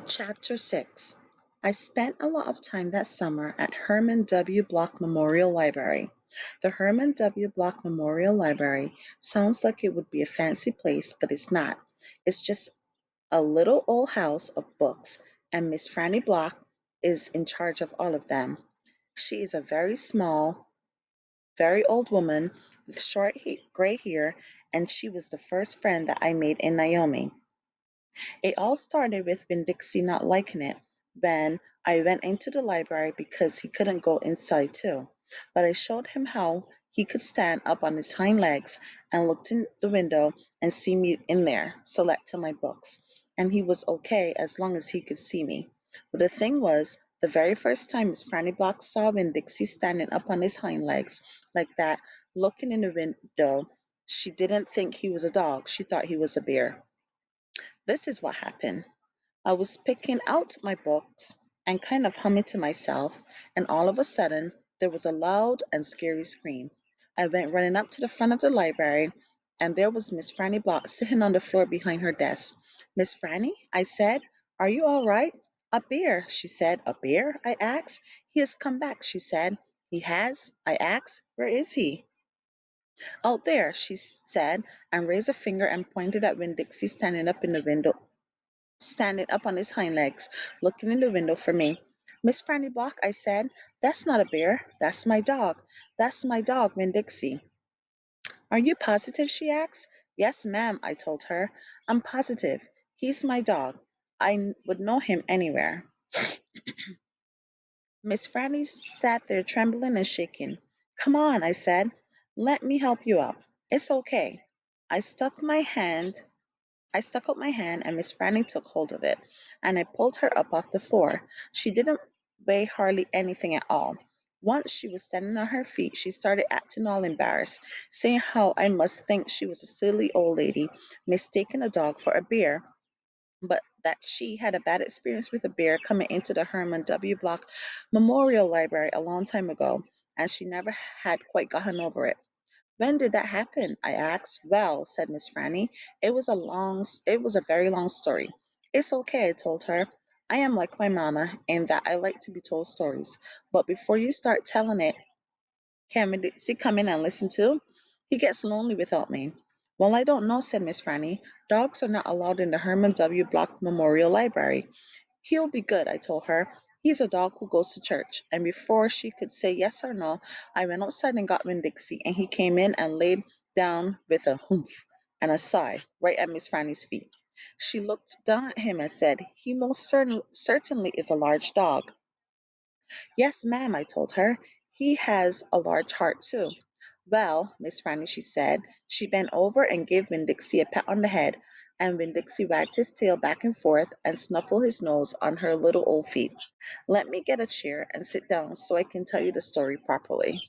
Chapter 6. I spent a lot of time that summer at Herman W. Block Memorial Library. The Herman W. Block Memorial Library sounds like it would be a fancy place, but it's not. It's just a little old house of books, and Miss Franny Block is in charge of all of them. She is a very small, very old woman with short gray hair, and she was the first friend that I made in Naomi. It all started with Winn-Dixie not liking it. Then I went into the library because he couldn't go inside too. But I showed him how he could stand up on his hind legs and look in the window and see me in there, select to my books. And he was okay as long as he could see me. But the thing was, the very first time Miss Franny Block saw Winn-Dixie standing up on his hind legs like that, looking in the window, she didn't think he was a dog. She thought he was a bear. This is what happened. I was picking out my books and kind of humming to myself, and all of a sudden there was a loud and scary scream. I went running up to the front of the library, and there was Miss Franny Block sitting on the floor behind her desk. "Miss Franny," I said, "are you all right?" "A bear," she said. "A bear?" I asked. "He has come back," she said. "He has?" I asked. "Where is he?" "Out there," she said, and raised a finger and pointed at Winn-Dixie standing up on his hind legs, looking in the window for me. "Miss Franny Block," I said, "that's not a bear. That's my dog. That's my dog, Winn-Dixie." "Are you positive?" she asked. "Yes, ma'am," I told her. "I'm positive. He's my dog. Would know him anywhere." Miss Franny sat there trembling and shaking. "Come on," I said. "Let me help you up. It's okay." I stuck my hand I stuck out my hand and Miss Franny took hold of it, and I pulled her up off the floor. She didn't weigh hardly anything at all. Once she was standing on her feet, she started acting all embarrassed, saying how I must think she was a silly old lady, mistaking a dog for a bear, but that she had a bad experience with a bear coming into the Herman W. Block Memorial Library a long time ago, and she never had quite gotten over it. "When did that happen?" I asked. "Well," said Miss Franny, it was a very long story." "It's okay," I told her. "I am like my mama in that I like to be told stories. But before you start telling it, can Medici come in and listen too? He gets lonely without me." "Well, I don't know," said Miss Franny. "Dogs are not allowed in the Herman W. Block Memorial Library." "He'll be good," I told her. "He's a dog who goes to church." And before she could say yes or no, I went outside and got Winn-Dixie, and he came in and laid down with a humph and a sigh right at Miss Franny's feet. She looked down at him and said, "He most certainly is a large dog." "Yes, ma'am," I told her. "He has a large heart, too." "Well, Miss Franny," she said. She bent over and gave Winn-Dixie a pat on the head, and Winn-Dixie wagged his tail back and forth and snuffled his nose on her little old feet. "Let me get a chair and sit down so I can tell you the story properly."